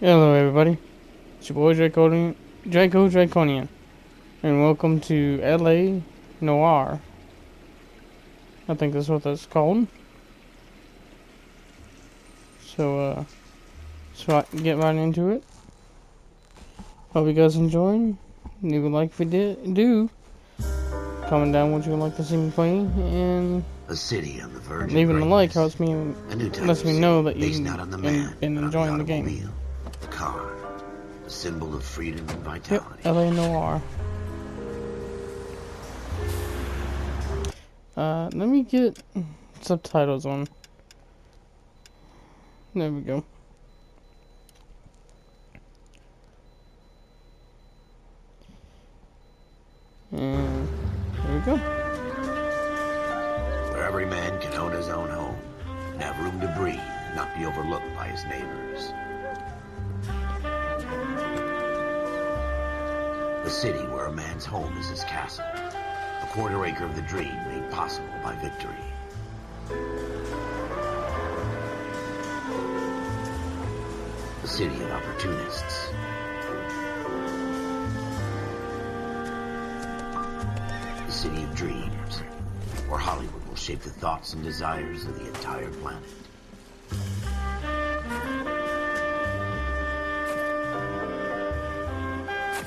Hello, everybody. It's your boy Draco Draconian, and welcome to LA Noire. I think that's what that's called. So I can get right into it. Hope you guys enjoying. Leave a like if you do. Comment down what you would like to see me play, and a city on the verge leaving of a like greatness. helps me, A new type lets of me city, know that based you've not on the man, been but enjoying on the the game. automobile, the car, a symbol of freedom and Yep, vitality. LA Noire. Let me get subtitles on. There we go. And here we go. Where every man can own his own home and have room to breathe and not be overlooked by his neighbors. A city where a man's home is his castle, a quarter acre of the dream made possible by victory. A city of opportunists. A city of dreams, where Hollywood will shape the thoughts and desires of the entire planet.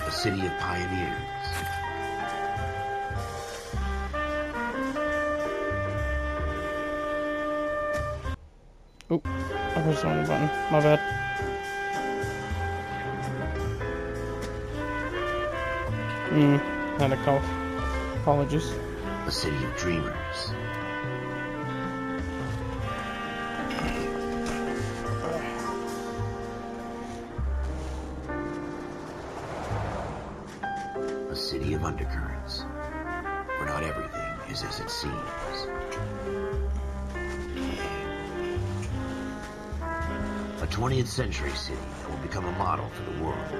A city of pioneers. Oh, I pressed the wrong button. My bad. Had a cough. Apologies. A city of dreamers. A city of undercurrents, where not everything is as it seems. A 20th century city that will become a model for the world.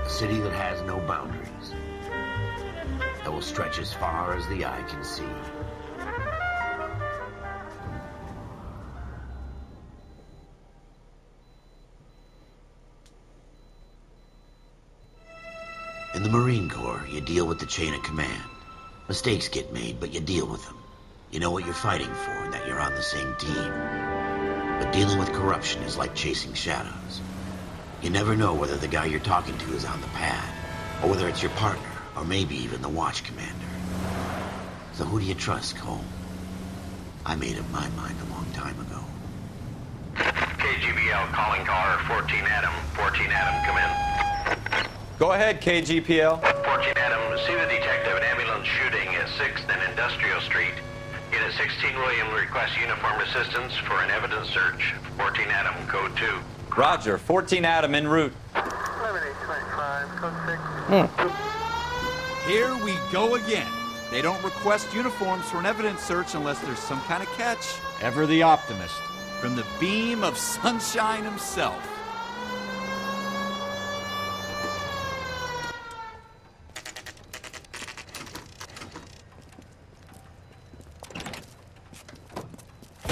A city that has no boundaries, that will stretch as far as the eye can see. In the Marine Corps, you deal with the chain of command. Mistakes get made, but you deal with them. You know what you're fighting for and that you're on the same team. But dealing with corruption is like chasing shadows. You never know whether the guy you're talking to is on the pad, or whether it's your partner, or maybe even the watch commander. So who do you trust, Cole? I made up my mind a long time ago. KGBL calling car 14 Adam. 14 Adam, come in. Go ahead, KGPL. 14 Adam, see the detective, an ambulance shooting at 6th and Industrial Street. Unit 16 William requests uniformed assistance for an evidence search. 14 Adam, code 2. Roger, 14 Adam en route. 11825, code 6. Here we go again. They don't request uniforms for an evidence search unless there's some kind of catch. Ever the optimist. From the beam of sunshine himself.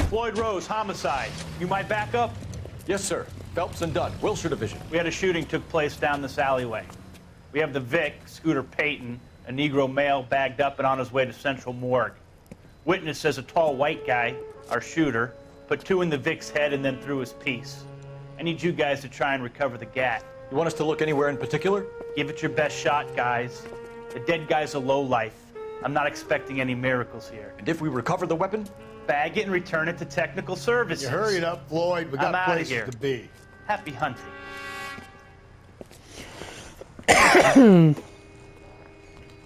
Floyd Rose, homicide. You might back up? Yes, sir. Phelps and Dunn, Wilshire Division. We had a shooting took place down this alleyway. We have the Vic, Scooter Payton, a Negro male bagged up and on his way to Central Morgue. Witness says a tall white guy, our shooter, put 2 in the Vic's head and then threw his piece. I need you guys to try and recover the gat. You want us to look anywhere in particular? Give it your best shot, guys. The dead guy's a lowlife. I'm not expecting any miracles here. And if we recover the weapon? Bag it and return it to technical services. You hurry it up, Floyd. We I'm got outta places here. to be. Happy hunting.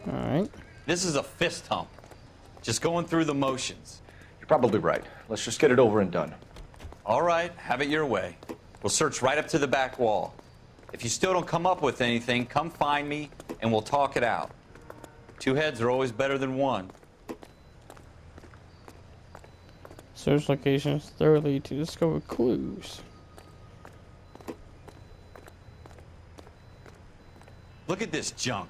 Alright. This is a fist hump. Just going through the motions. You're probably right. Let's just get it over and done. All right, have it your way. We'll search right up to the back wall. If you still don't come up with anything, come find me and we'll talk it out. 2 heads are always better than 1. Search locations thoroughly to discover clues. Look at this junk.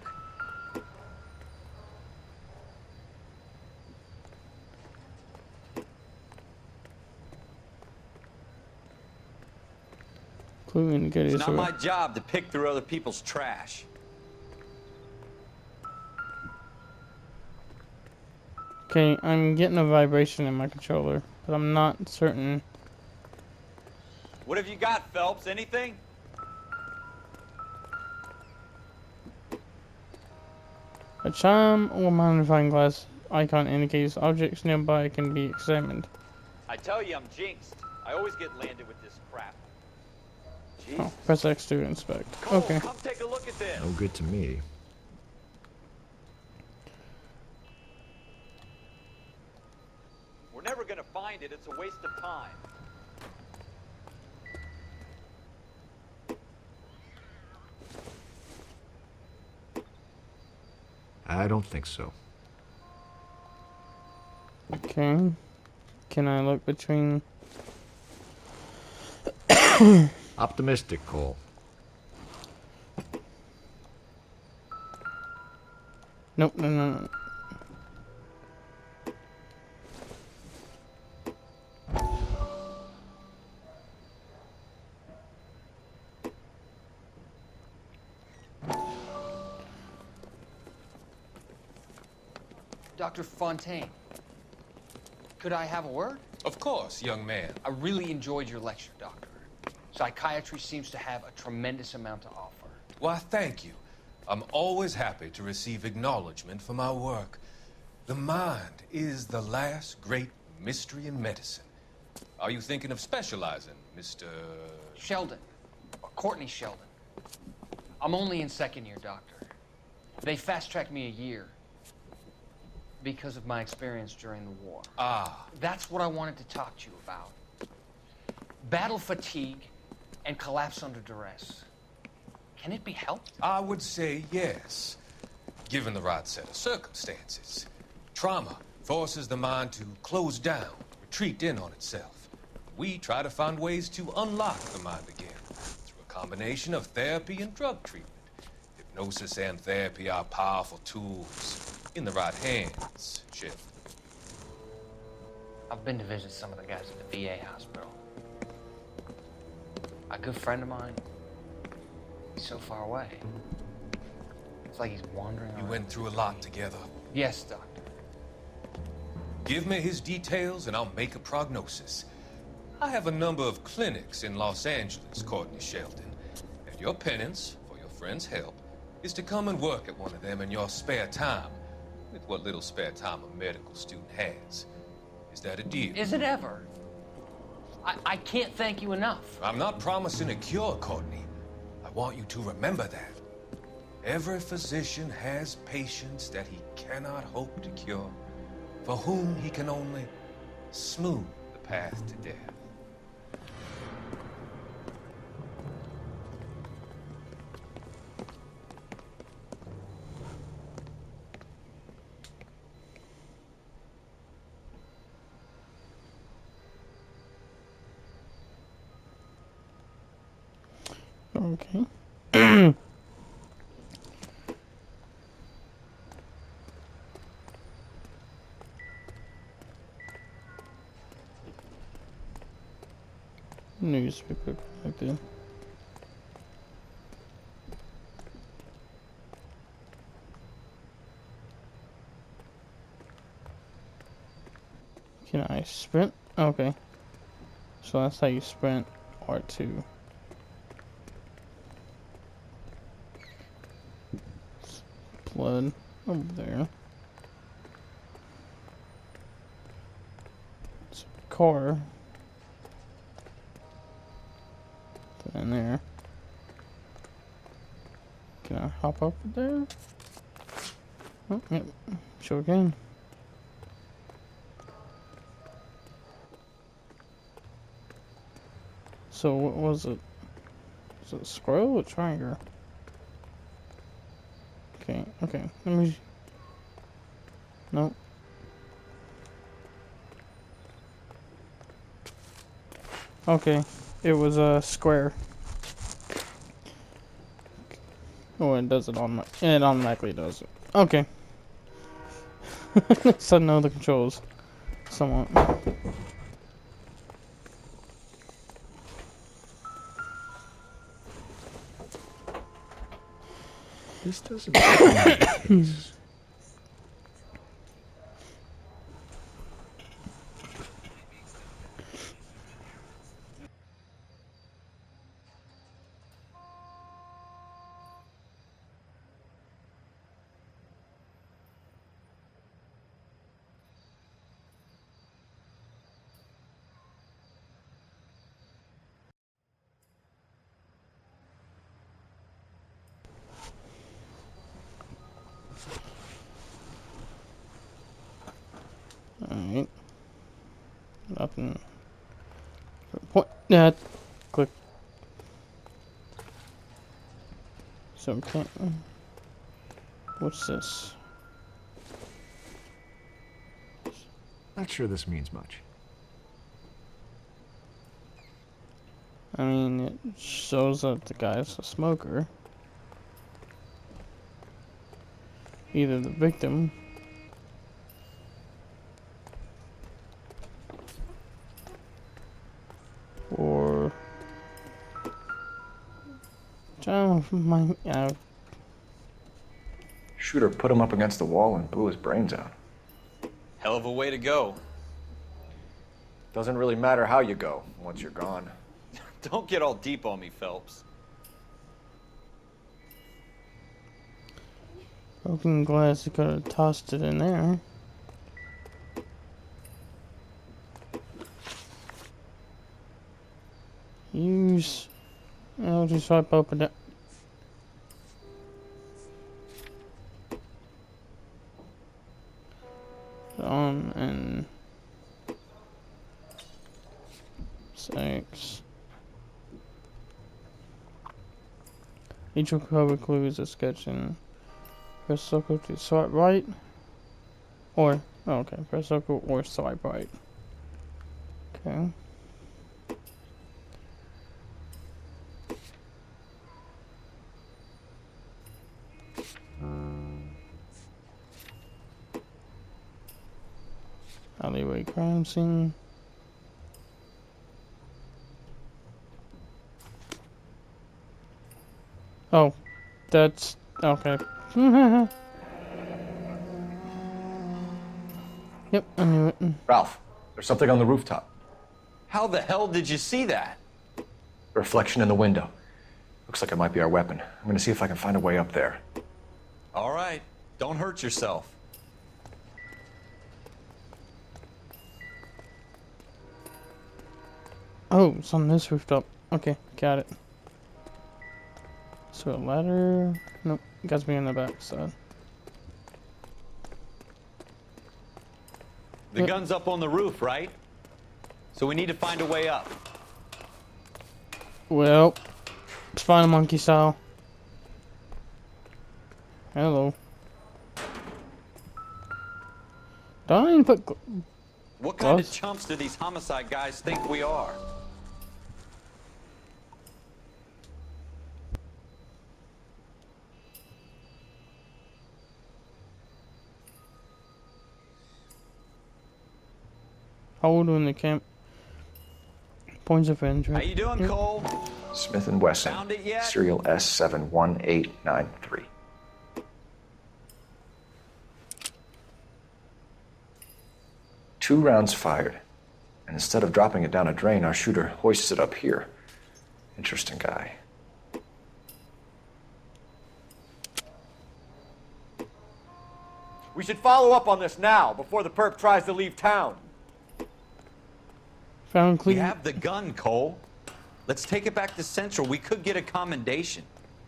Clue indicated. It's not my job to pick through other people's trash. Okay, I'm getting a vibration in my controller, but I'm not certain. What have you got, Phelps? Anything? A chime or magnifying glass icon indicates objects nearby can be examined. I tell you, I'm jinxed. I always get landed with this crap. Oh, Jesus. press X to inspect. Cole, Okay. come take a look at this. No good to me. We're never gonna find it. It's a waste of time. I don't think so. Okay. Can I look between? Optimistic, Cole. Nope, no. Dr. Fontaine, could I have a word? Of course, young man. I really enjoyed your lecture, Doctor. Psychiatry seems to have a tremendous amount to offer. Why, thank you. I'm always happy to receive acknowledgement for my work. The mind is the last great mystery in medicine. Are you thinking of specializing, Mr. Sheldon, or Courtney Sheldon. I'm only in second year, Doctor. They fast-tracked me a year because of my experience during the war. Ah. That's what I wanted to talk to you about. Battle fatigue and collapse under duress. Can it be helped? I would say yes, given the right set of circumstances. Trauma forces the mind to close down, retreat in on itself. We try to find ways to unlock the mind again through a combination of therapy and drug treatment. Hypnosis and therapy are powerful tools in the right hands, Chef. I've been to visit some of the guys at the VA hospital. A good friend of mine, he's so far away. It's like he's wandering You around. went through a lot together. Yes, Doctor. Give me his details and I'll make a prognosis. I have a number of clinics in Los Angeles, Courtney Sheldon, and your penance for your friend's help is to come and work at one of them in your spare time, with what little spare time a medical student has. Is that a deal? Is it ever? I can't thank you enough. I'm not promising a cure, Courtney. I want you to remember that. Every physician has patients that he cannot hope to cure, for whom he can only smooth the path to death. Okay. Newspaper right there. Can I sprint? Okay. So that's how you sprint R2. Blood over there. It's a car. Put it in there. Can I hop up there? Oh, yep. Sure can. So what was it? Was it a squirrel or triangle? Okay, let me... Nope. Okay, it was a square. Oh, it does it on it automatically does it. Okay. So I know the controls somewhat. This doesn't seem to be the case. Alright. Nothing. Point that. Click. So can't. What's this? Not sure this means much. I mean, it shows that the guy's a smoker. Either the victim or Shooter put him up against the wall and blew his brains out. Hell of a way to go. Doesn't really matter how you go once you're gone. Don't get all deep on me, Phelps. broken glass. You could have tossed it in there. Use. I'll just swipe open it. On and 6. Each recovery clue is a sketch and press circle to swipe right. Or, oh, okay, press circle or swipe right. Okay. Alleyway crime scene. Oh, that's okay. Yep, I knew it. Ralph, there's something on the rooftop. How the hell did you see that? A reflection in the window. Looks like it might be our weapon. I'm gonna see if I can find a way up there. All right, don't hurt yourself. Oh, it's on this rooftop. Okay, got it. So a ladder. Nope, gotta be on the back side. The gun's up on the roof, right? So we need to find a way up. Well, it's fine, monkey style. Hello. Don't even put. What kind of chumps do these homicide guys think we are? Hold in the camp. Points of entry. How you doing, Cole? Smith & Wesson, Found it yet? serial S71893. Two rounds fired, and instead of dropping it down a drain, our shooter hoists it up here. Interesting guy. We should follow up on this now, before the perp tries to leave town. Found We clean. have the gun, Cole. Let's take it back to Central. We could get a commendation.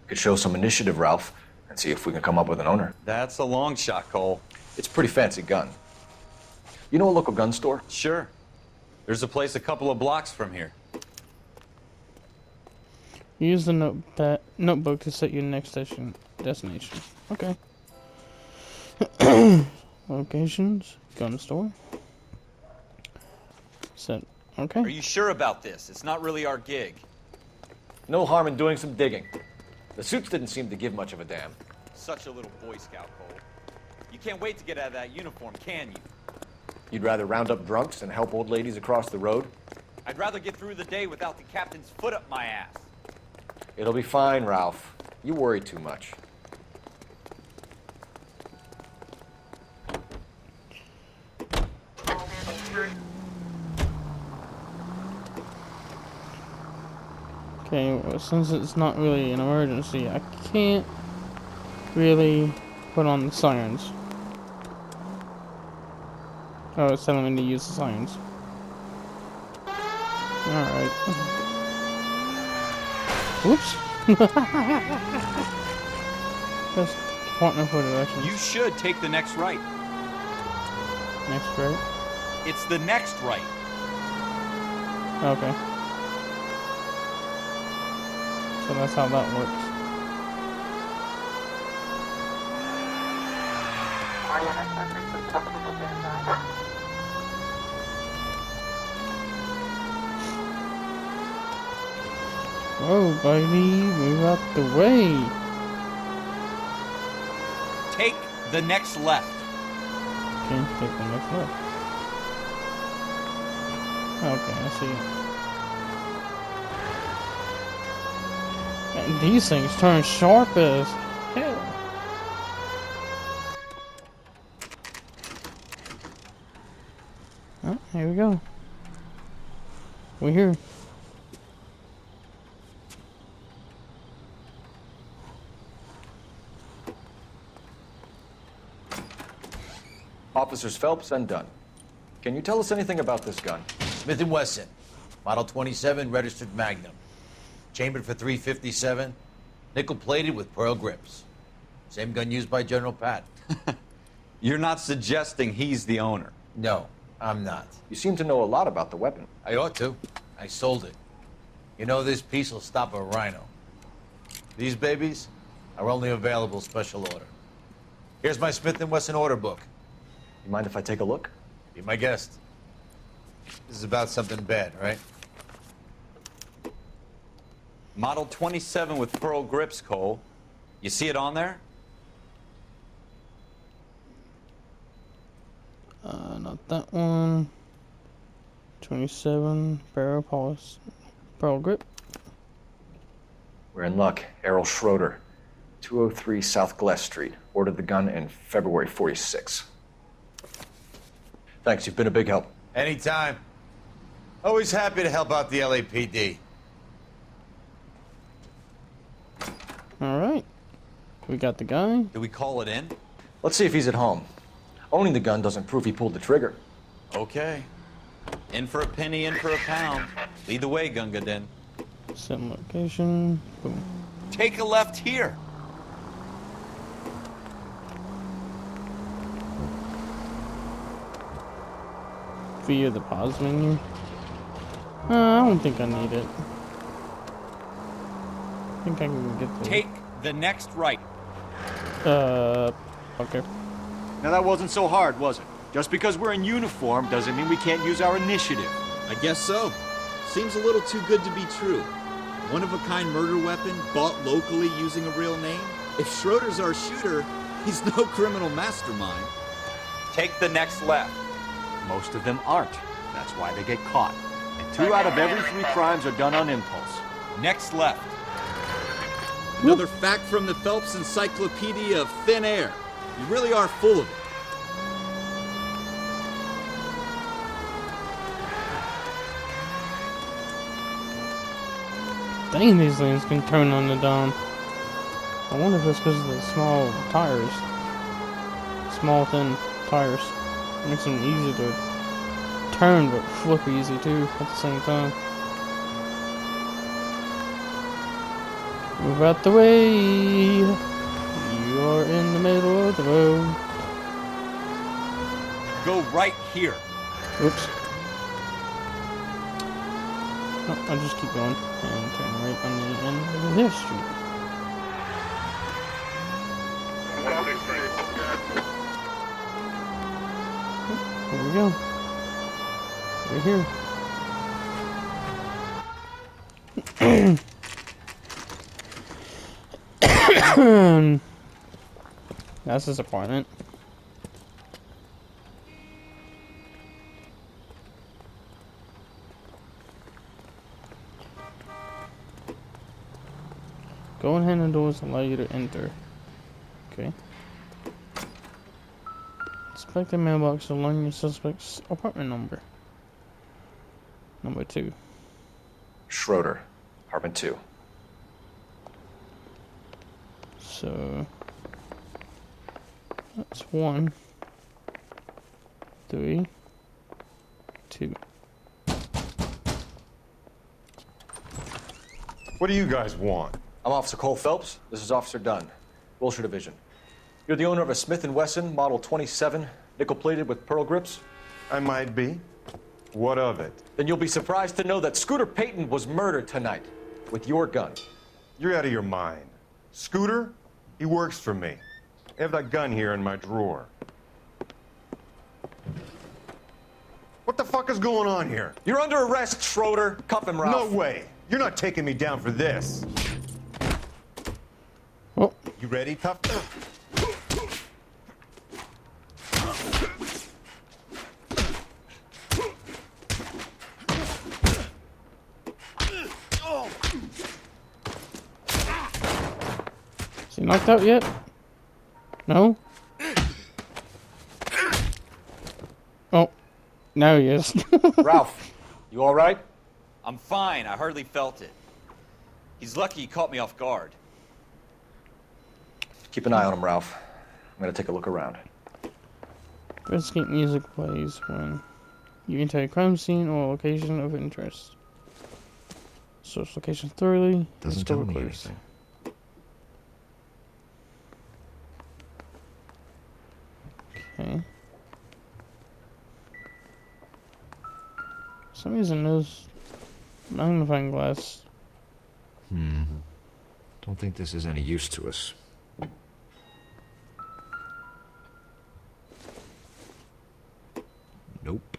Could show some initiative, Ralph, and see if we can come up with an owner. That's a long shot, Cole. It's a pretty fancy gun. You know a local gun store? Sure. There's a place a couple of blocks from here. Use the notebook to set your next destination. Okay. Locations. Gun store. Set. Okay. Are you sure about this? It's not really our gig. No harm in doing some digging. The suits didn't seem to give much of a damn. Such a little Boy Scout, Cole. You can't wait to get out of that uniform, can you? You'd rather round up drunks and help old ladies across the road? I'd rather get through the day without the captain's foot up my ass. It'll be fine, Ralph. You worry too much. Okay, well, since it's not really an emergency, I can't really put on the sirens. Oh, it's telling me to use the sirens. Alright. Whoops. Just pointing for directions. You should take the next right. Next right? It's the next right. Okay. So that's how that works. Whoa, buddy, move out the way. Take the next left. Okay, take the next left. Okay, I see it. And these things turn sharp as hell. Oh, here we go. We're here. Officers Phelps and Dunn. Can you tell us anything about this gun? Smith & Wesson, Model 27, registered Magnum. Chambered for .357, nickel-plated with pearl grips. Same gun used by General Pat. You're not suggesting he's the owner? No, I'm not. You seem to know a lot about the weapon. I ought to. I sold it. You know, this piece will stop a rhino. These babies are only available special order. Here's my Smith & Wesson order book. You mind if I take a look? Be my guest. This is about something bad, right? Model 27 with pearl grips, Cole. You see it on there? Not that one. 27, barrel polish, pearl grip. We're in luck. Errol Schroeder, 203 South Glass Street. Ordered the gun in February '46. Thanks, you've been a big help. Anytime. Always happy to help out the LAPD. Alright. We got the guy. Do we call it in? Let's see if he's at home. Owning the gun doesn't prove he pulled the trigger. Okay. In for a penny, in for a pound. Lead the way, Gunga Din. Set location. Boom. Take a left here. Via the pause menu. I don't think I need it. I think I can get the... Take the next right. Okay. Now that wasn't so hard, was it? Just because we're in uniform doesn't mean we can't use our initiative. I guess so. Seems a little too good to be true. One-of-a-kind murder weapon bought locally using a real name? If Schroeder's our shooter, he's no criminal mastermind. Take the next left. Most of them aren't. That's why they get caught. And 2 out of every 3 crimes are done on impulse. Next left. Another fact from the Phelps Encyclopedia of Thin Air. You really are full of it. Dang, these things can turn on the dime. I wonder if it's because of the small tires. Small, thin tires. Makes them easy to turn, but flip easy too at the same time. Move out the way. You are in the middle of the road. Go right here. Oops. Oh, I'll just keep going and turn right on the end of this street. Here we go. We're here. That's his apartment. Go ahead and doors allow you to enter. Okay. Let's Collect the mailbox to learn your suspect's apartment number. Number 2. Schroeder, apartment 2. So that's 1, 3, 2. What do you guys want? I'm Officer Cole Phelps. This is Officer Dunn, Wilshire Division. You're the owner of a Smith & Wesson Model 27, nickel-plated with pearl grips? I might be. What of it? Then you'll be surprised to know that Scooter Payton was murdered tonight with your gun. You're out of your mind. Scooter? He works for me. I have that gun here in my drawer. What the fuck is going on here? You're under arrest, Schroeder. Cuff him, Ralph. No way. You're not taking me down for this. Oh. You ready, tough? Is he knocked out yet? No? Oh. Now he is. Ralph, you all right? I'm fine. I hardly felt it. He's lucky he caught me off guard. Keep an eye on him, Ralph. I'm gonna take a look around. Investigate music plays when you enter a crime scene or location of interest. Search location thoroughly. Doesn't tell me anything. Okay. For some reason those magnifying glass. Don't think this is any use to us. Nope.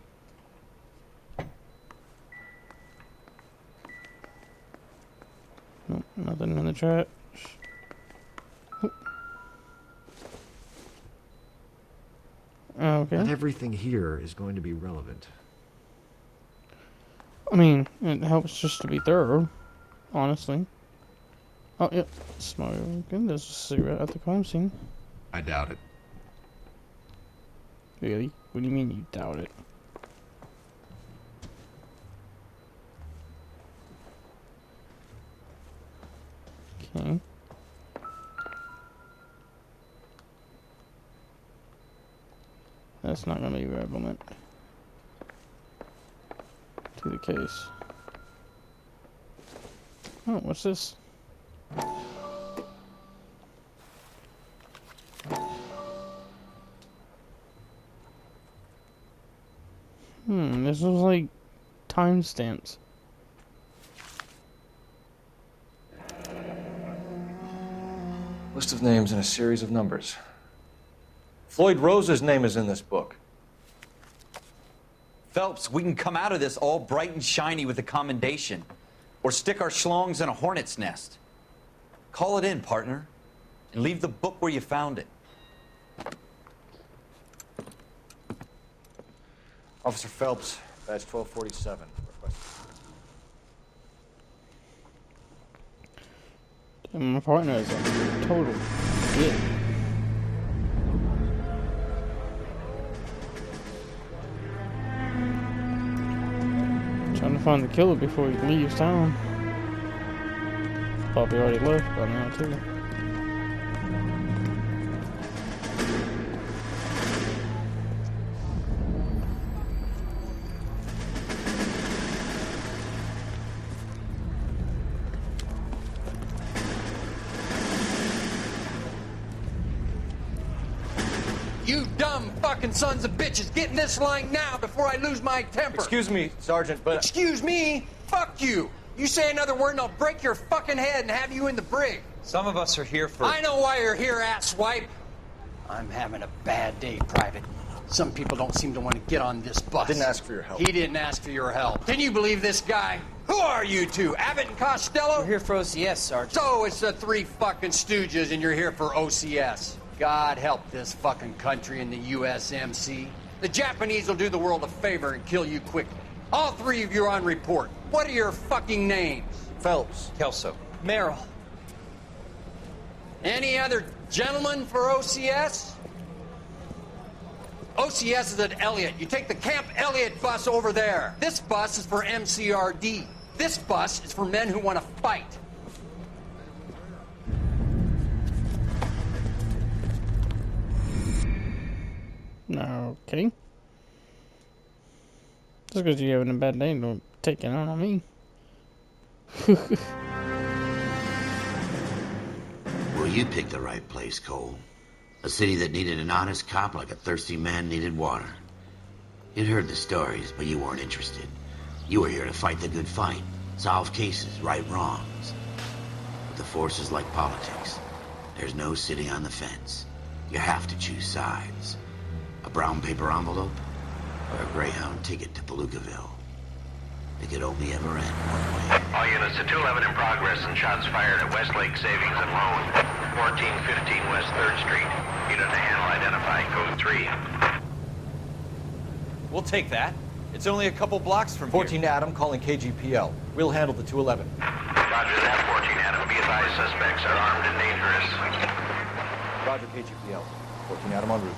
Nope, nothing in the trash. Okay. Not everything here is going to be relevant. I mean, it helps just to be thorough, honestly. Oh, yep. Smoking. There's a cigarette at the crime scene. I doubt it. Really? What do you mean you doubt it? Okay. That's not going to be relevant to the case. Oh, what's this? This was like timestamps. List of names and a series of numbers. Floyd Rose's name is in this book. Phelps, we can come out of this all bright and shiny with a commendation. Or stick our schlongs in a hornet's nest. Call it in, partner. And leave the book where you found it. Officer Phelps, badge 1247. And my partner is a total shit. Trying to find the killer before he leaves town. Probably already left by now too. You dumb fucking sons of bitches, get in this line now before I lose my temper. Excuse me, Sergeant, but... Excuse me? Fuck you. You say another word and I'll break your fucking head and have you in the brig. Some of us are here for... I know why you're here, asswipe. I'm having a bad day, Private. Some people don't seem to want to get on this bus. Didn't ask for your help. He didn't ask for your help. Can you believe this guy? Who are you two? Abbott and Costello? We're here for OCS, Sergeant. So it's the three fucking stooges and you're here for OCS. God help this fucking country and the USMC. The Japanese will do the world a favor and kill you quickly. All three of you are on report. What are your fucking names? Phelps. Kelso. Merrill. Any other gentlemen for OCS? OCS is at Elliott. You take the Camp Elliott bus over there. This bus is for MCRD. This bus is for men who want to fight. Okay. Just because you're having a bad day, don't take it out on me. Well, you picked the right place, Cole. A city that needed an honest cop like a thirsty man needed water. You'd heard the stories, but you weren't interested. You were here to fight the good fight, solve cases, right wrongs. But the force is like politics. There's no sitting on the fence. You have to choose sides. A brown paper envelope, or a Greyhound ticket to Palookaville. It could only ever end one way. All units to 211 in progress and shots fired at Westlake Savings and Loan, 1415 West 3rd Street. Unit to handle identify, code 3. We'll take that. It's only a couple blocks from 14 Adam calling KGPL. We'll handle the 211. Roger that, 14 Adam. Be advised, suspects are armed and dangerous. Roger, KGPL. 14 Adam en route.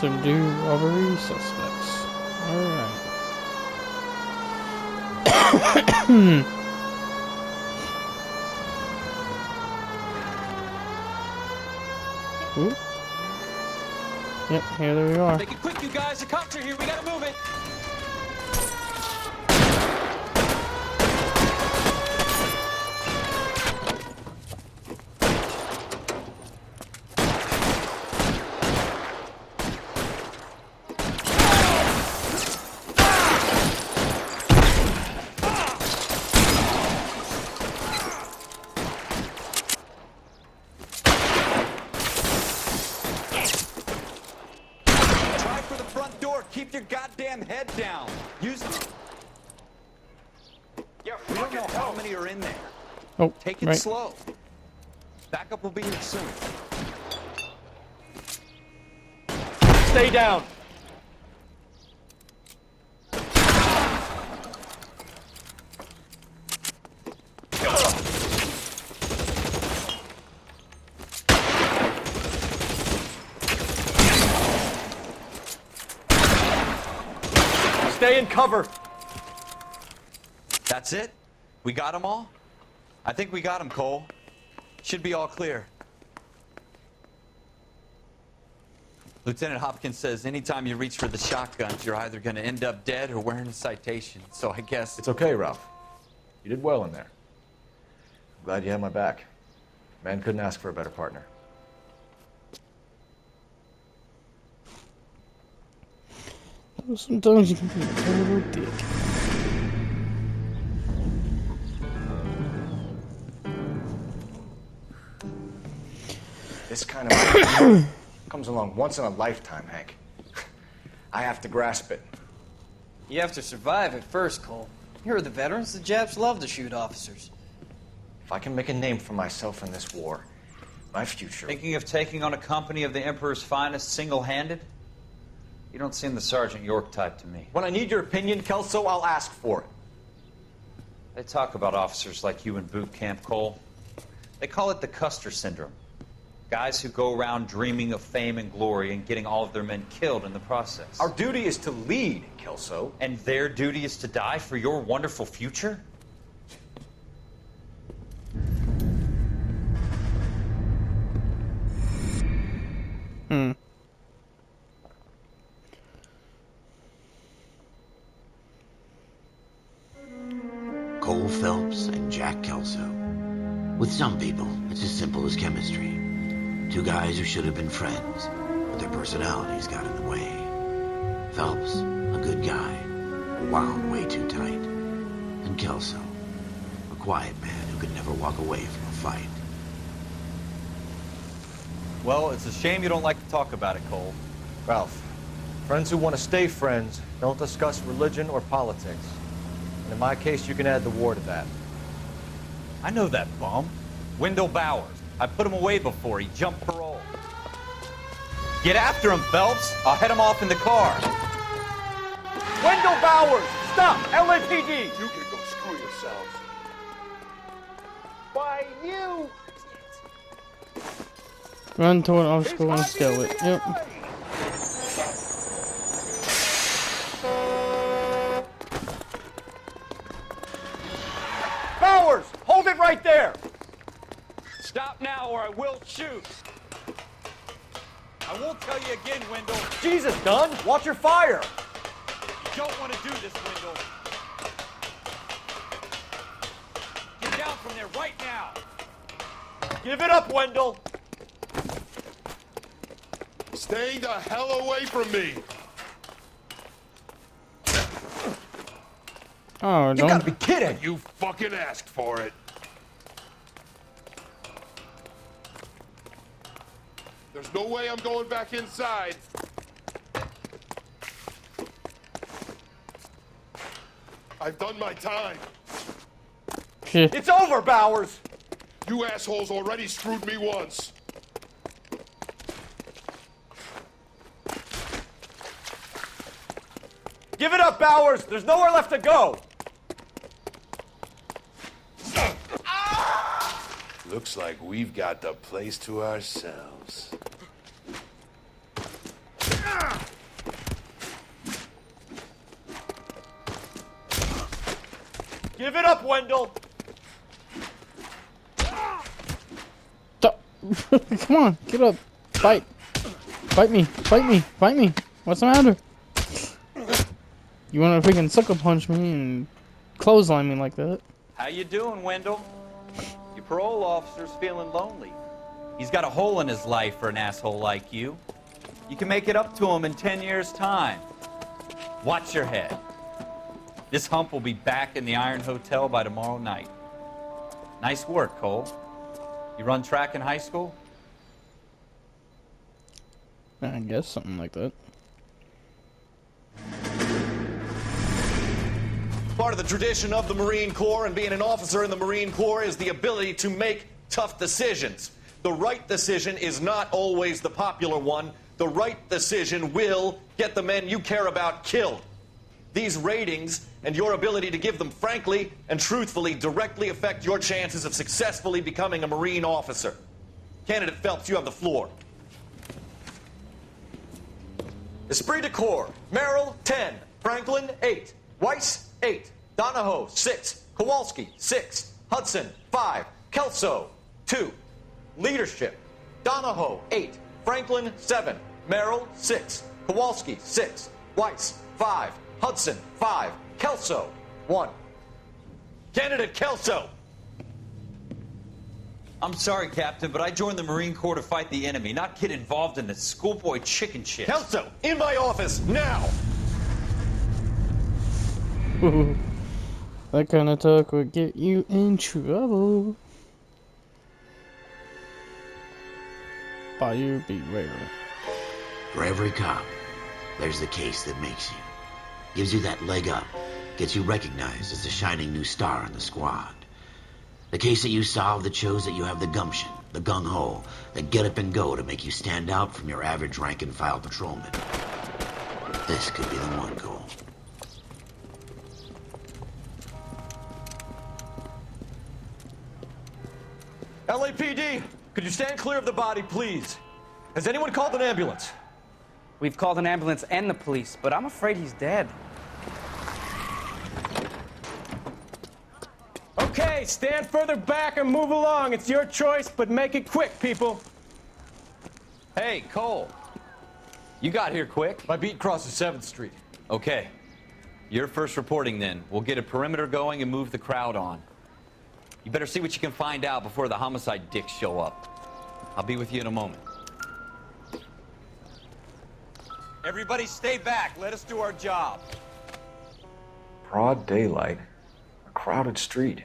Subdue robbery suspects. Alright. Ooh. Yep, here we are. Make it quick, you guys. The cops are here. We gotta move it. Keep your goddamn head down. Use it. Yeah, we don't know how many are in there. Oh, take it right. slow. Backup will be here soon. Stay down. Stay in cover. That's it? We got them all? I think we got them, Cole. Should be all clear. Lieutenant Hopkins says anytime you reach for the shotguns, you're either going to end up dead or wearing a citation. So I guess... It's okay, Ralph. You did well in there. I'm glad you had my back. Man couldn't ask for a better partner. Sometimes you can be a total dick. This kind of comes along once in a lifetime, Hank. I have to grasp it. You have to survive it first, Cole. Here are the veterans. The Japs love to shoot officers. If I can make a name for myself in this war, my future... Thinking of taking on a company of the Emperor's finest single-handed? You don't seem the Sergeant York type to me. When I need your opinion, Kelso, I'll ask for it. They talk about officers like you in boot camp, Cole. They call it the Custer Syndrome. Guys who go around dreaming of fame and glory and getting all of their men killed in the process. Our duty is to lead, Kelso. And their duty is to die for your wonderful future? Cole Phelps and Jack Kelso. With some people, it's as simple as chemistry. Two guys who should have been friends, but their personalities got in the way. Phelps, a good guy, wound way too tight. And Kelso, a quiet man who could never walk away from a fight. Well, it's a shame you don't like to talk about it, Cole. Ralph, friends who want to stay friends don't discuss religion or politics. And in my case, you can add the war to that. I know that bum. Wendell Bowers. I put him away before. He jumped parole. Get after him, Phelps. I'll head him off in the car. Wendell Bowers! Stop! LAPD! You can go screw yourselves. Why, you... Run toward an obstacle and scale it. Yep. Bowers, hold it right there. Stop now or I will shoot. I won't tell you again, Wendell. Jesus, Dunn, watch your fire. You don't want to do this, Wendell. Get down from there right now. Give it up, Wendell. Stay the hell away from me. Oh, You don't. gotta be kidding. You fucking asked for it. There's no way I'm going back inside. I've done my time. Shit. It's over, Bowers. You assholes already screwed me once. Give it up, Bowers. There's nowhere left to go. Looks like we've got the place to ourselves. Give it up, Wendell. Stop. Come on, get up. Fight. Fight me. Fight me. Fight me. What's the matter? You wanna freaking sucker punch me and clothesline me like that? How you doing, Wendell? Your parole officer's feeling lonely. He's got a hole in his life for an asshole like you. You can make it up to him in 10 years' time. Watch your head. This hump will be back in the Iron Hotel by tomorrow night. Nice work, Cole. You run track in high school? I guess something like that. Part of the tradition of the Marine Corps and being an officer in the Marine Corps is the ability to make tough decisions. The right decision is not always the popular one. The right decision will get the men you care about killed. These ratings and your ability to give them frankly and truthfully directly affect your chances of successfully becoming a Marine officer. Candidate Phelps, you have the floor. Esprit de Corps, Merrill, 10. Franklin, 8. Weiss, 8. Donahoe, 6. Kowalski, 6. Hudson, 5. Kelso, 2. Leadership, Donahoe, 8. Franklin, 7. Merrill, 6. Kowalski, 6. Weiss, 5. Hudson, 5. Kelso, 1. Candidate Kelso. I'm sorry, Captain, but I joined the Marine Corps to fight the enemy, not get involved in this schoolboy chicken shit. Kelso, in my office, now! That kind of talk would get you in trouble. Buyer beware. For every cop, there's the case that makes you. Gives you that leg up. Gets you recognized as the shining new star in the squad. The case that you solve that shows that you have the gumption, the gung-ho, the get up and go to make you stand out from your average rank-and-file patrolman. This could be the one, Cole. LAPD, could you stand clear of the body, please? Has anyone called an ambulance? We've called an ambulance and the police, but I'm afraid he's dead. Okay, stand further back and move along. It's your choice, but make it quick, people. Hey, Cole. You got here quick. My beat crosses 7th Street. Okay. You're first reporting then. We'll get a perimeter going and move the crowd on. You better see what you can find out before the homicide dicks show up. I'll be with you in a moment. Everybody stay back. Let us do our job. Broad daylight, a crowded street.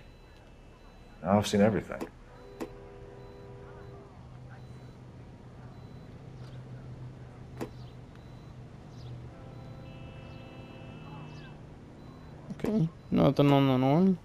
Now I've seen everything. Okay, nothing on the Noire.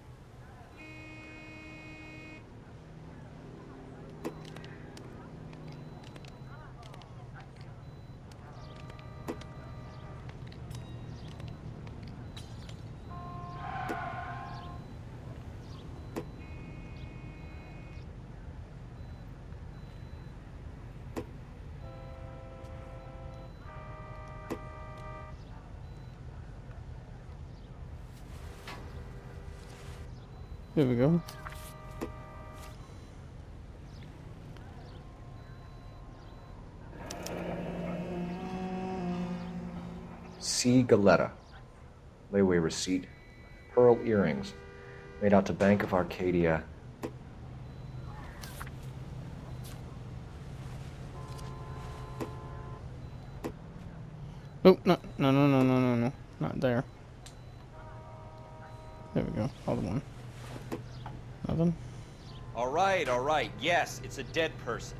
Here we go. C. Galetta. Layaway receipt. Pearl earrings. Made out to Bank of Arcadia. Oh, no. Not there. There we go. Hold on. Nothing. All right. Yes, it's a dead person.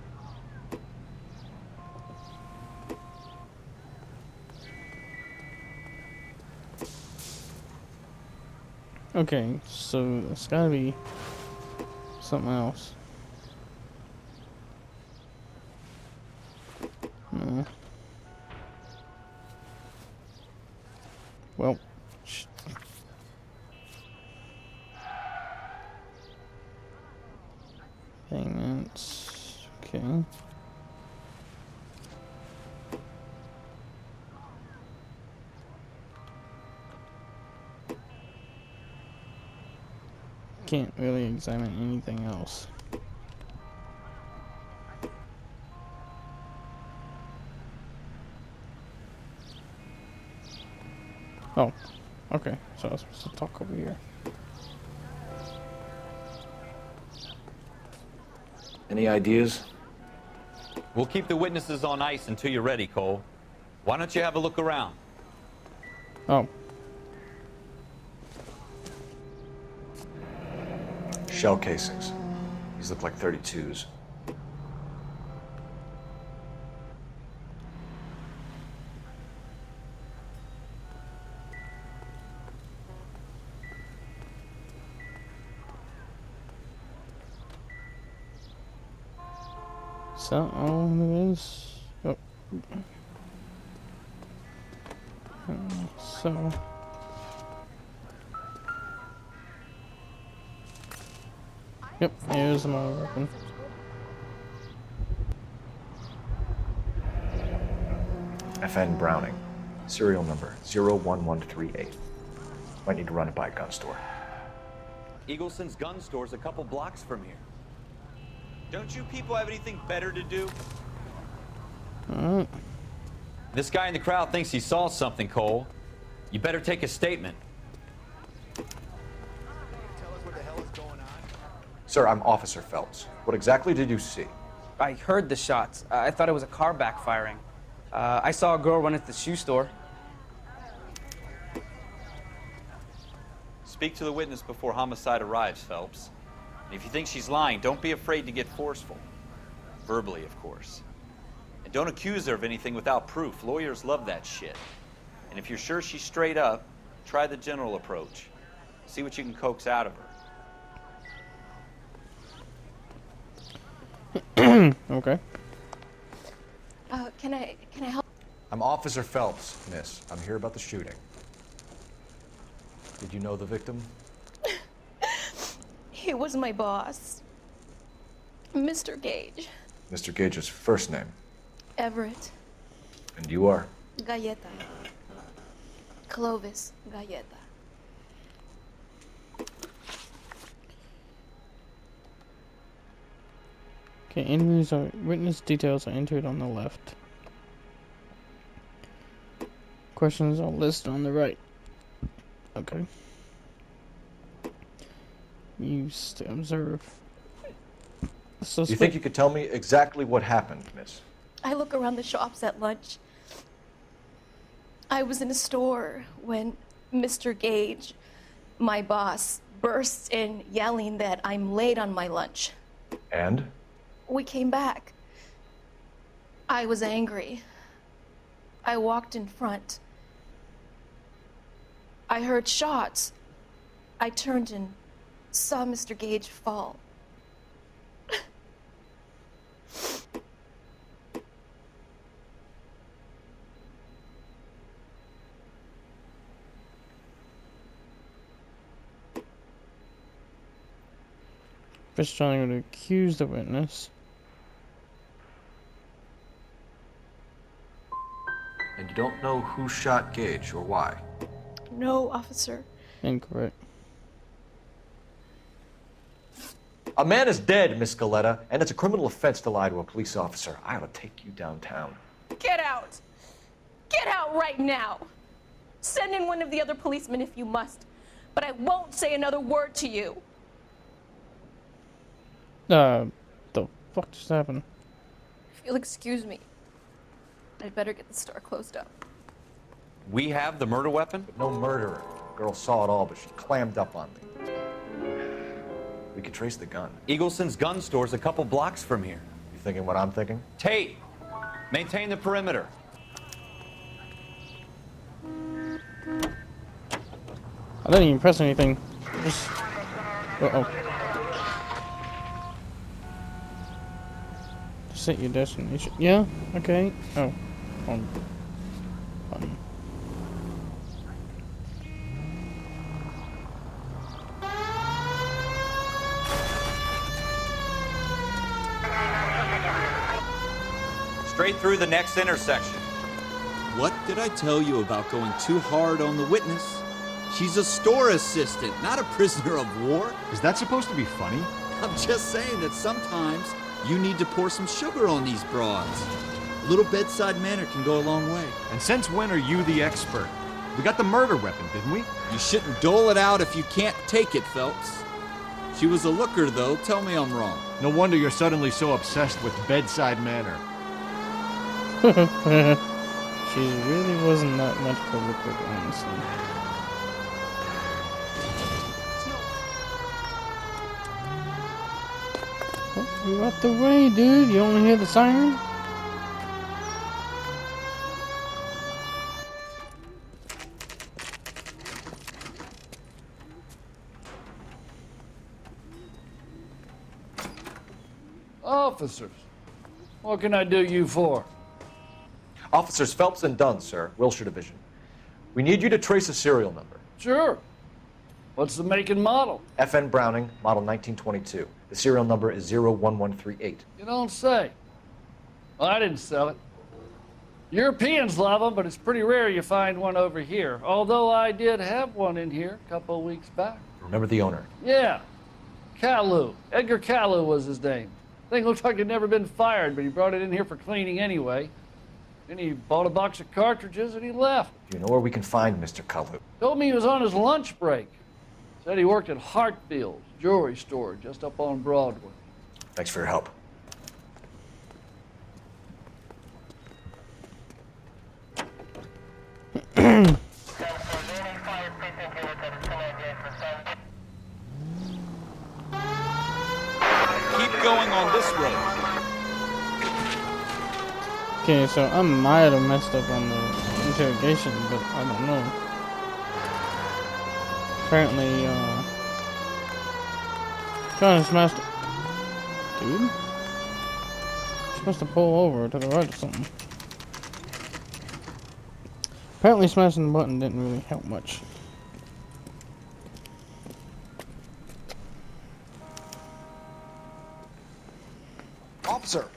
Okay, so it's gotta be something else. No. Well, payments. Okay. Can't really examine anything else. Oh, okay. So I was supposed to talk over here. Any ideas? We'll keep the witnesses on ice until you're ready, Cole. Why don't you have a look around? Oh. Shell casings. These look like 32s. Is that all it is? Oh. So. Yep, here's my weapon. FN Browning. Serial number 01138. Might need to run it by a gun store. Eagleson's gun store's a couple blocks from here. Don't you people have anything better to do? Alright. This guy in the crowd thinks he saw something, Cole. You better take a statement. Sir, I'm Officer Phelps. What exactly did you see? I heard the shots. I thought it was a car backfiring. I saw a girl run into the shoe store. Speak to the witness before homicide arrives, Phelps. And if you think she's lying, don't be afraid to get forceful. Verbally, of course. And don't accuse her of anything without proof. Lawyers love that shit. And if you're sure she's straight up, try the general approach. See what you can coax out of her. Okay. Can I help? I'm Officer Phelps, miss. I'm here about the shooting. Did you know the victim? He was my boss, Mr. Gage. Mr. Gage's first name. Everett. And you are? Galleta. Clovis Galleta. Okay, witness details are entered on the left. Questions are listed on the right. Okay. Used to observe. You think you could tell me exactly what happened, miss? I look around the shops at lunch. I was in a store when Mr. Gage, my boss, bursts in yelling that I'm late on my lunch. And? We came back. I was angry. I walked in front. I heard shots. I turned and saw Mr. Gage fall. Just trying to accuse the witness. And you don't know who shot Gage or why? No, officer. Incorrect. A man is dead, Miss Galetta, and it's a criminal offense to lie to a police officer. I ought to take you downtown. Get out! Get out right now! Send in one of the other policemen if you must, but I won't say another word to you. The fuck just happened? If you'll excuse me, I'd better get the store closed up. We have the murder weapon? But no murderer. Girl saw it all, but she clammed up on me. We can trace the gun. Eagleson's gun store's a couple blocks from here. You thinking what I'm thinking? Tate, maintain the perimeter. I didn't even press anything. Just... Uh-oh. Set your destination. Yeah? Okay. Oh. Button. Straight through the next intersection. What did I tell you about going too hard on the witness? She's a store assistant, not a prisoner of war. Is that supposed to be funny? I'm just saying that sometimes you need to pour some sugar on these broads. A little bedside manner can go a long way. And since when are you the expert? We got the murder weapon, didn't we? You shouldn't dole it out if you can't take it, Phelps. She was a looker, though. Tell me I'm wrong. No wonder you're suddenly so obsessed with bedside manner. She really wasn't that much of a looker, honestly. Oh, you out the way, dude. You only hear the siren? Officers, what can I do you for? Officers Phelps and Dunn, sir, Wilshire Division. We need you to trace a serial number. Sure. What's the make and model? FN Browning, model 1922. The serial number is 01138. You don't say. Well, I didn't sell it. Europeans love them, but it's pretty rare you find one over here. Although I did have one in here a couple of weeks back. Remember the owner? Yeah. Caillou. Edgar Caillou was his name. Thing looked like it'd never been fired, but he brought it in here for cleaning anyway. Then he bought a box of cartridges and he left. Do you know where we can find Mr. Caillou? Told me he was on his lunch break. Said he worked at Hartfield's jewelry store just up on Broadway. Thanks for your help. Keep going on this road. Okay, so I might have messed up on the interrogation, but I don't know. Apparently, trying to smash the... Dude? You're supposed to pull over to the right or something. Apparently smashing the button didn't really help much. Officer,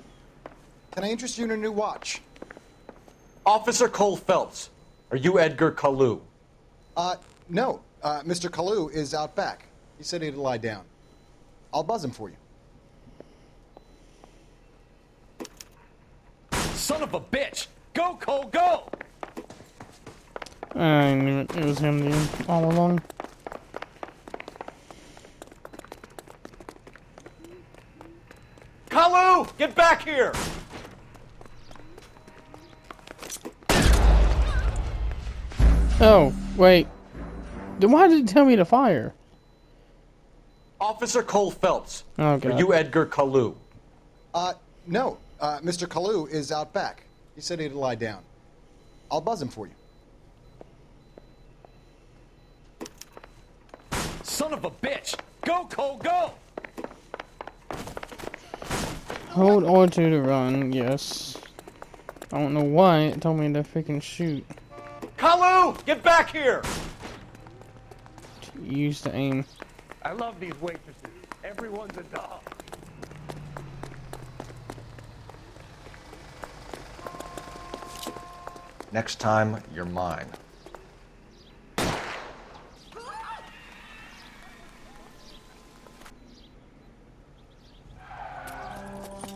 can I interest you in a new watch? Officer Cole Phelps, are you Edgar Caillou? No. Mr. Caillou is out back. He said he'd lie down. I'll buzz him for you. Son of a bitch! Go, Cole, go! I knew it. It was him, dude, all along. Caillou, get back here! Oh, wait. Then why did it tell me to fire? Officer Cole Phelps, Oh, are God. you Edgar Caillou? No. Mr. Caillou is out back. He said he'd lie down. I'll buzz him for you. Son of a bitch! Go, Cole, go! Hold R2 to run, yes. I don't know why it told me to freaking shoot. Caillou, get back here! Use the aim. I love these waitresses. Everyone's a dog. Next time, you're mine.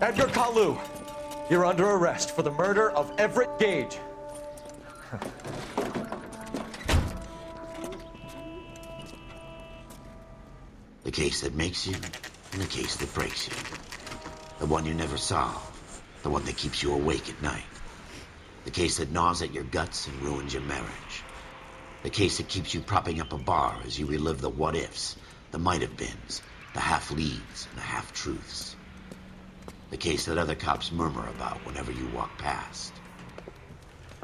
Edgar Kalu, you're under arrest for the murder of Everett Gage. The case that makes you, and the case that breaks you. The one you never solve. The one that keeps you awake at night. The case that gnaws at your guts and ruins your marriage. The case that keeps you propping up a bar as you relive the what-ifs, the might-have-beens, the half-leads, and the half-truths. The case that other cops murmur about whenever you walk past.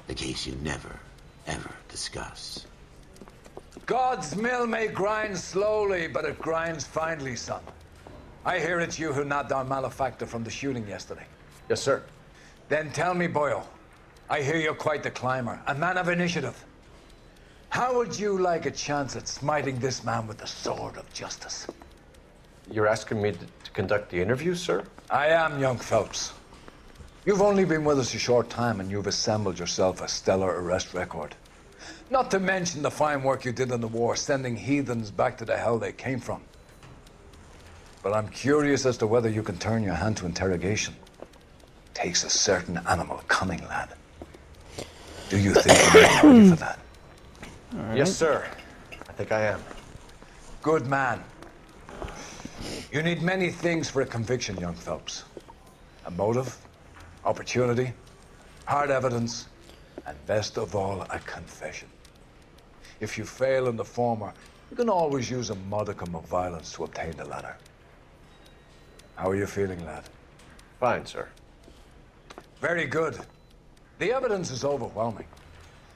The case you never, ever discuss. God's mill may grind slowly, but it grinds finely, son. I hear it's you who nabbed our malefactor from the shooting yesterday. Yes, sir. Then tell me, Boyle, I hear you're quite the climber, a man of initiative. How would you like a chance at smiting this man with the sword of justice? You're asking me to conduct the interview, sir? I am, young Phelps. You've only been with us a short time and you've assembled yourself a stellar arrest record. Not to mention the fine work you did in the war, sending heathens back to the hell they came from. But I'm curious as to whether you can turn your hand to interrogation. Takes a certain animal cunning, lad. Do you think you're ready for that? Right. Yes, sir. I think I am. Good man. You need many things for a conviction, young Phelps. A motive, opportunity, hard evidence, and best of all, a confession. If you fail in the former, you can always use a modicum of violence to obtain the latter. How are you feeling, lad? Fine, sir. Very good. The evidence is overwhelming.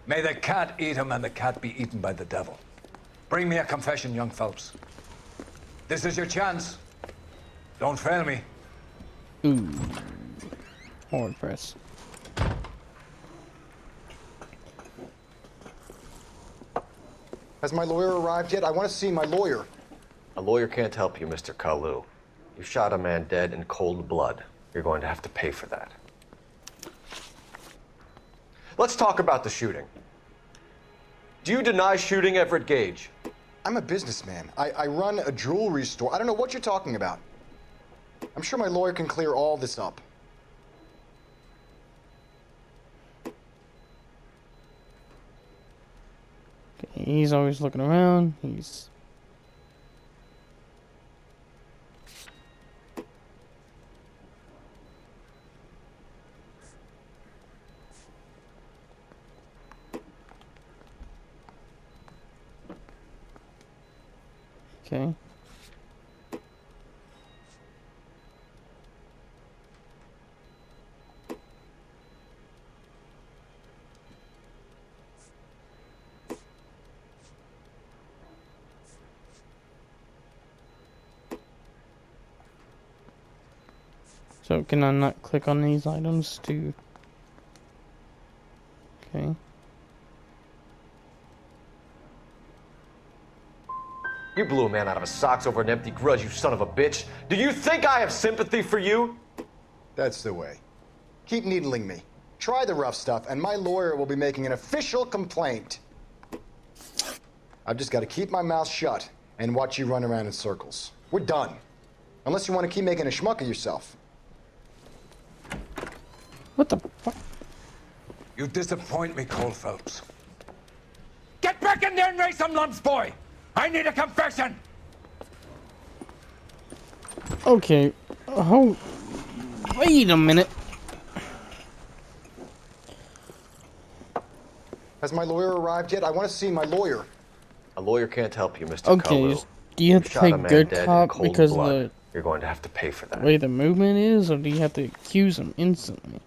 May the cat eat him and the cat be eaten by the devil. Bring me a confession, young Phelps. This is your chance. Don't fail me. Ooh. Hard press. Has my lawyer arrived yet? I want to see my lawyer. A lawyer can't help you, Mr. Kalu. You shot a man dead in cold blood. You're going to have to pay for that. Let's talk about the shooting. Do you deny shooting Everett Gage? I'm a businessman. I run a jewelry store. I don't know what you're talking about. I'm sure my lawyer can clear all this up. Okay, he's always looking around. He's... Okay. So can I not click on these items to... Okay. You blew a man out of his socks over an empty grudge, you son of a bitch. Do you think I have sympathy for you? That's the way. Keep needling me. Try the rough stuff, and my lawyer will be making an official complaint. I've just got to keep my mouth shut and watch you run around in circles. We're done. Unless you want to keep making a schmuck of yourself. What the fuck? You disappoint me, Cole Phelps. Get back in there and raise some lumps, boy! I need a confession! Okay. Oh. Wait a minute. Has my lawyer arrived yet? I want to see my lawyer. A lawyer can't help you, Mr. Okay, Kalu. do you have to play good cop because of the You're going to have to pay for that. way the movement is, or do you have to accuse him instantly?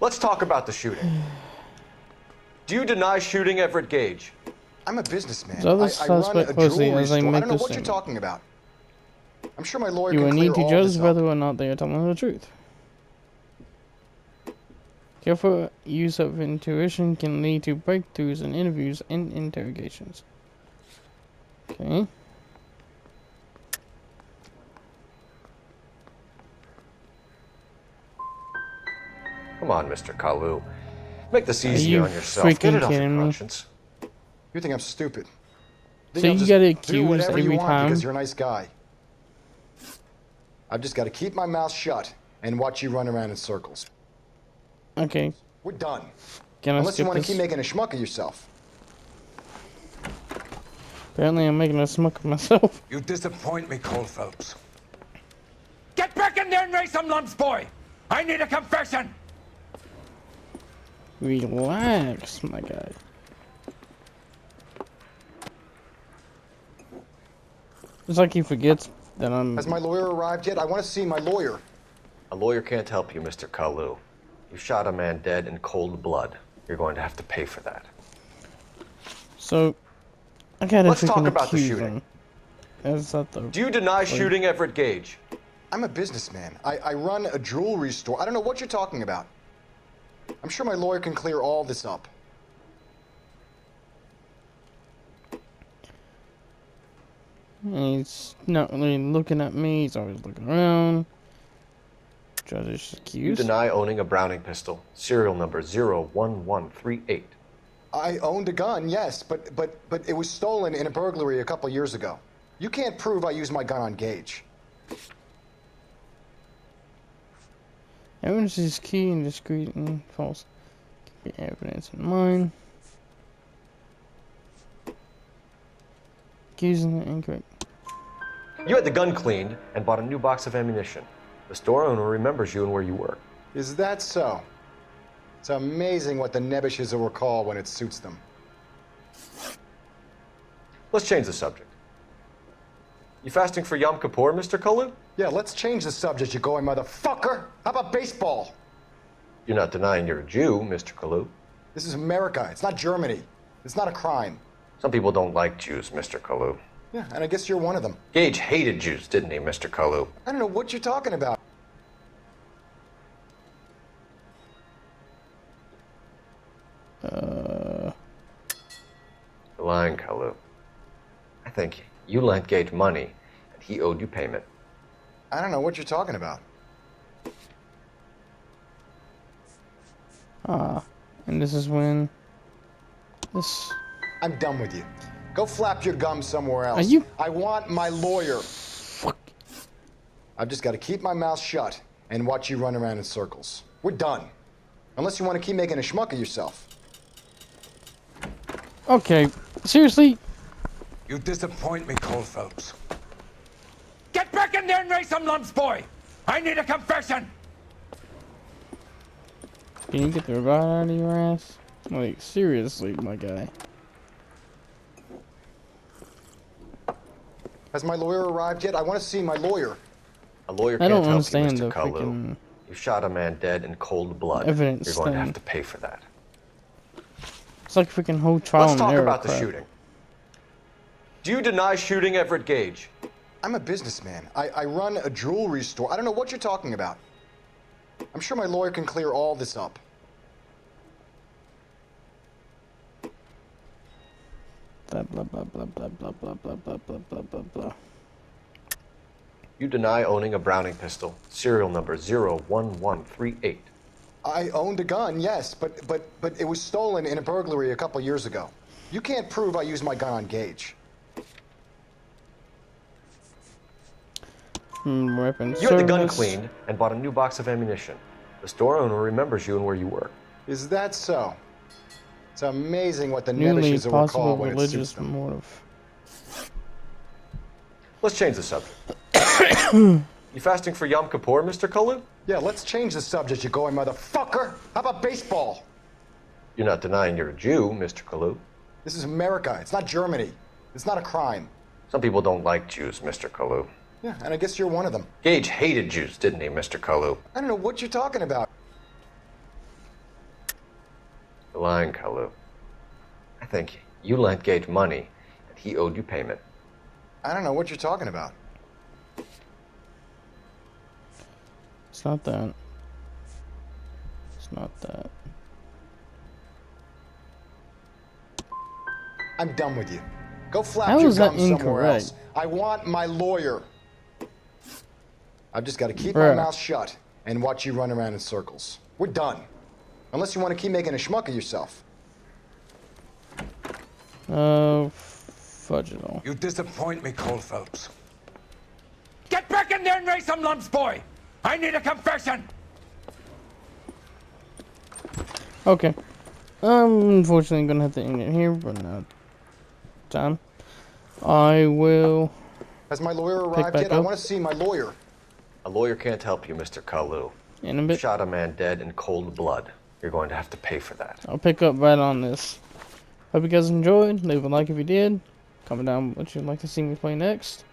Let's talk about the shooting. Do you deny shooting Everett Gage? I'm a businessman. The other I suspect run a closely jewelry as they store. I make don't know this what you're statement. talking about. I'm sure my lawyer You will can need clear to all judge this whether up. or not they are telling the truth. Careful use of intuition can lead to breakthroughs in interviews and interrogations. Okay. Come on, Mr. Kalu. Make this easy you on yourself. Get freaking it off your kidding me? conscience. You think I'm stupid? So Think I'll you just gotta do accuse whatever you every want time? because you're a nice guy. I've just got to keep my mouth shut and watch you run around in circles. Okay. We're done. Can I Unless you skip want to this? keep making a schmuck of yourself. Apparently I'm making a smuck of myself. You disappoint me, Cole Phelps. Get back in there and raise some lumps, boy! I need a confession! Relax, my guy. It's like he forgets that I'm... Has my lawyer arrived yet? I want to see my lawyer. A lawyer can't help you, Mr. Kalu. You shot a man dead in cold blood. You're going to have to pay for that. So, I gotta Let's talk freaking about the accuse shooting. him. Is that the... Do you deny shooting Everett Gage? I'm a businessman. I run a jewelry store. I don't know what you're talking about. I'm sure my lawyer can clear all this up. He's not really looking at me. He's always looking around. Judge You accused. deny owning a Browning pistol, serial number 01138. I owned a gun, yes, but it was stolen in a burglary a couple years ago. You can't prove I used my gun on Gage. Evidence is key and discreet and false. Keep your evidence in mind. Accusing the incorrect. You had the gun cleaned and bought a new box of ammunition. The store owner remembers you and where you work. Is that so? It's amazing what the nebbishes will recall when it suits them. Let's change the subject. You fasting for Yom Kippur, Mr. Kalu? Yeah, let's change the subject, you going motherfucker. How about baseball? You're not denying you're a Jew, Mr. Kalu. This is America. It's not Germany. It's not a crime. Some people don't like Jews, Mr. Kalu. Yeah, and I guess you're one of them. Gage hated Jews, didn't he, Mr. Kalu? I don't know what you're talking about. You're lying, Kalu. I think you lent Gage money, and he owed you payment. I don't know what you're talking about. And this is when this... I'm done with you. Go flap your gums somewhere else. Are you... I want my lawyer. I've just got to keep my mouth shut and watch you run around in circles. We're done. Unless you want to keep making a schmuck of yourself. Okay, seriously? You disappoint me, Cole Phelps. Get back in there and raise some lumps, boy! I need a confession! Can you get the rod out of your ass? Like, seriously, my guy. Has my lawyer arrived yet? I want to see my lawyer. A lawyer I can't don't help understand you, the Mr. Kalu. freaking... You shot a man dead in cold blood. evidence You're going to thing. have to pay for that. It's like freaking whole trial Let's and talk error about the crap. shooting. Do you deny shooting Everett Gage? I'm a businessman. I run a jewelry store. I don't know what you're talking about. I'm sure my lawyer can clear all this up. Blah, blah, blah, blah, blah, blah, blah, blah, blah, blah, blah, blah, blah. You deny owning a Browning pistol, serial number 01138. I owned a gun, yes, but it was stolen in a burglary a couple years ago. You can't prove I used my gun on Gage. Weapon You had the gun service. cleaned and bought a new box of ammunition. The store owner remembers you and where you work. Is that so? It's amazing what the Newly nebbishes will recall possible when it suits religious them. motive. Let's change the subject. You fasting for Yom Kippur, Mr. Kalu? Yeah, let's change the subject, you going motherfucker. How about baseball? You're not denying you're a Jew, Mr. Kalu. This is America. It's not Germany. It's not a crime. Some people don't like Jews, Mr. Kalu. Yeah, and I guess you're one of them. Gage hated Jews, didn't he, Mr. Kalu? I don't know what you're talking about. You're lying, Kalu. I think you lent Gage money, and he owed you payment. I don't know what you're talking about. It's not that. It's not that. I'm done with you. Go flap How your is that gums somewhere incorrect? else. I want my lawyer. I've just got to keep Bruh. my mouth shut and watch you run around in circles. We're done. Unless you want to keep making a schmuck of yourself. Fudge it all. You disappoint me, Cole Phelps. Get back in there and raise some lumps, boy! I need a confession! Okay. Unfortunately, I'm gonna have to end it here, but no time. I will. Has my lawyer pick arrived back yet? I up want to see my lawyer. A lawyer can't help you, Mr. Kalu. in a You bit. shot a man dead in cold blood. You're going to have to pay for that. I'll pick up right on this. Hope you guys enjoyed. Leave a like if you did. Comment down what you'd like to see me play next.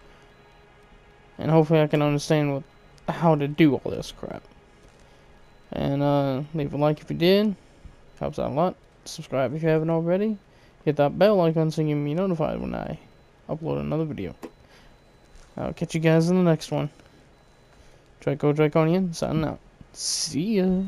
And hopefully I can understand how to do all this crap. And leave a like if you did. Helps out a lot. Subscribe if you haven't already. Hit that bell icon so you can be notified when I upload another video. I'll catch you guys in the next one. Draco Draconian signing out. See ya.